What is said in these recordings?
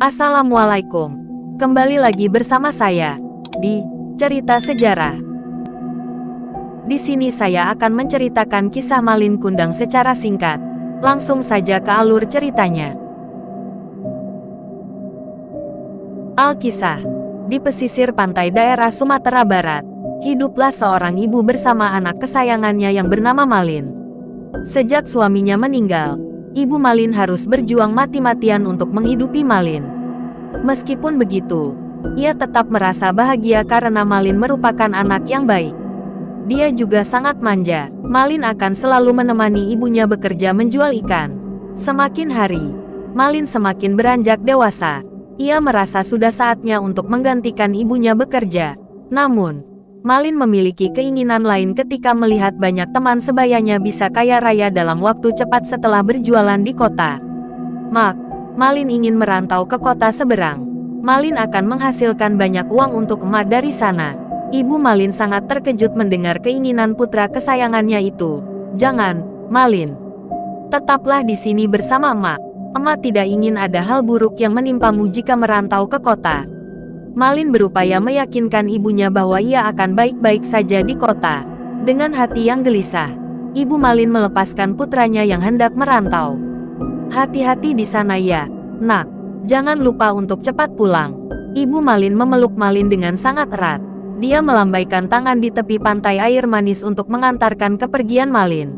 Assalamualaikum. Kembali lagi bersama saya di Cerita Sejarah. Di sini saya akan menceritakan kisah Malin Kundang secara singkat. Langsung saja ke alur ceritanya. Alkisah. Di pesisir pantai daerah Sumatera Barat, hiduplah seorang ibu bersama anak kesayangannya yang bernama Malin. Sejak suaminya meninggal, Ibu Malin harus berjuang mati-matian untuk menghidupi Malin. Meskipun begitu, ia tetap merasa bahagia karena Malin merupakan anak yang baik. Dia juga sangat manja. Malin akan selalu menemani ibunya bekerja menjual ikan. Semakin hari, Malin semakin beranjak dewasa. Ia merasa sudah saatnya untuk menggantikan ibunya bekerja. Namun, Malin memiliki keinginan lain ketika melihat banyak teman sebayanya bisa kaya raya dalam waktu cepat setelah berjualan di kota. Malin ingin merantau ke kota seberang. Malin akan menghasilkan banyak uang untuk emak dari sana. Ibu Malin sangat terkejut mendengar keinginan putra kesayangannya itu. "Jangan, Malin. Tetaplah di sini bersama emak. Emak tidak ingin ada hal buruk yang menimpamu jika merantau ke kota." Malin berupaya meyakinkan ibunya bahwa ia akan baik-baik saja di kota. Dengan hati yang gelisah, Ibu Malin melepaskan putranya yang hendak merantau. "Hati-hati di sana ya, nak. Jangan lupa untuk cepat pulang." Ibu Malin memeluk Malin dengan sangat erat. Dia melambaikan tangan di tepi pantai air manis untuk mengantarkan kepergian Malin.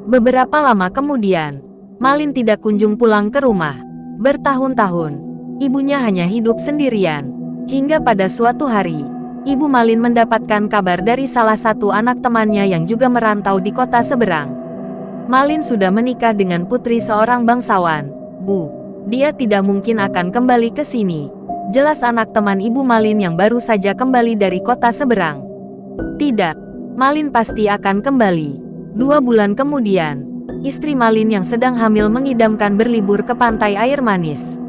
Beberapa lama kemudian, Malin tidak kunjung pulang ke rumah. Bertahun-tahun, ibunya hanya hidup sendirian. Hingga pada suatu hari, Ibu Malin mendapatkan kabar dari salah satu anak temannya yang juga merantau di kota seberang. Malin sudah menikah dengan putri seorang bangsawan. "Bu, dia tidak mungkin akan kembali ke sini," jelas anak teman Ibu Malin yang baru saja kembali dari kota seberang. "Tidak, Malin pasti akan kembali." 2 bulan kemudian, istri Malin yang sedang hamil mengidamkan berlibur ke pantai air manis.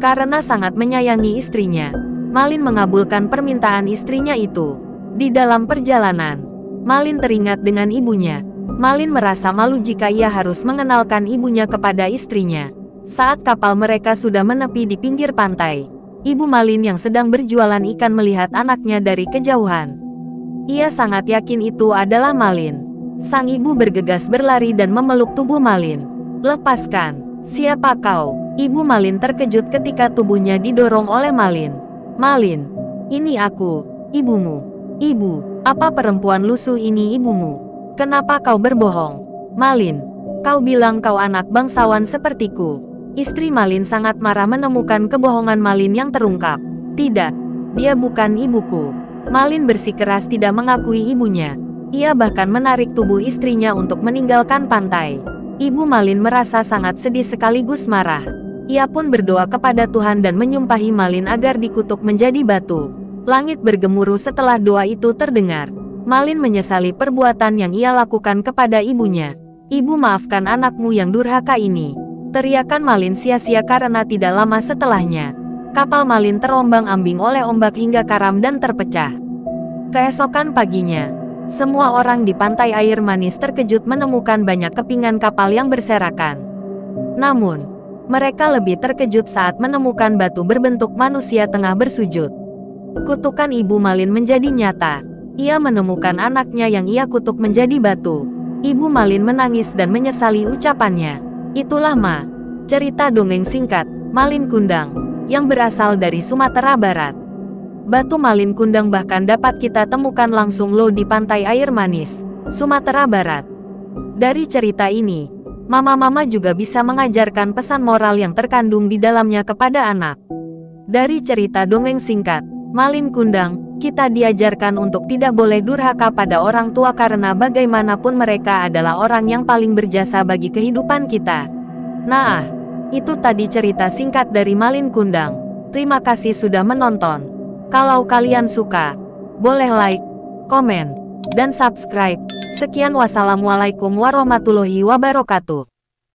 Karena sangat menyayangi istrinya, Malin mengabulkan permintaan istrinya itu. Di dalam perjalanan, Malin teringat dengan ibunya. Malin merasa malu jika ia harus mengenalkan ibunya kepada istrinya. Saat kapal mereka sudah menepi di pinggir pantai, Ibu Malin yang sedang berjualan ikan melihat anaknya dari kejauhan. Ia sangat yakin itu adalah Malin. Sang ibu bergegas berlari dan memeluk tubuh Malin. "Lepaskan, siapa kau?" Ibu Malin terkejut ketika tubuhnya didorong oleh Malin. "Malin, ini aku, ibumu." "Ibu, apa perempuan lusuh ini ibumu? Kenapa kau berbohong?" "Malin, kau bilang kau anak bangsawan sepertiku." Istri Malin sangat marah menemukan kebohongan Malin yang terungkap. "Tidak, dia bukan ibuku." Malin bersikeras tidak mengakui ibunya. Ia bahkan menarik tubuh istrinya untuk meninggalkan pantai. Ibu Malin merasa sangat sedih sekaligus marah. Ia pun berdoa kepada Tuhan dan menyumpahi Malin agar dikutuk menjadi batu. Langit bergemuruh setelah doa itu terdengar. Malin menyesali perbuatan yang ia lakukan kepada ibunya. "Ibu, maafkan anakmu yang durhaka ini." Teriakan Malin sia-sia karena tidak lama setelahnya, kapal Malin terombang-ambing oleh ombak hingga karam dan terpecah. Keesokan paginya, semua orang di pantai air manis terkejut menemukan banyak kepingan kapal yang berserakan. Namun, mereka lebih terkejut saat menemukan batu berbentuk manusia tengah bersujud. Kutukan Ibu Malin menjadi nyata. Ia menemukan anaknya yang ia kutuk menjadi batu. Ibu Malin menangis dan menyesali ucapannya. Itulah cerita dongeng singkat Malin Kundang yang berasal dari Sumatera Barat. Batu Malin Kundang bahkan dapat kita temukan langsung di pantai air manis, Sumatera Barat. Dari cerita ini, mama-mama juga bisa mengajarkan pesan moral yang terkandung di dalamnya kepada anak. Dari cerita dongeng singkat Malin Kundang, kita diajarkan untuk tidak boleh durhaka pada orang tua karena bagaimanapun mereka adalah orang yang paling berjasa bagi kehidupan kita. Nah, itu tadi cerita singkat dari Malin Kundang. Terima kasih sudah menonton. Kalau kalian suka, boleh like, komen, dan subscribe. Sekian, wassalamualaikum warahmatullahi wabarakatuh.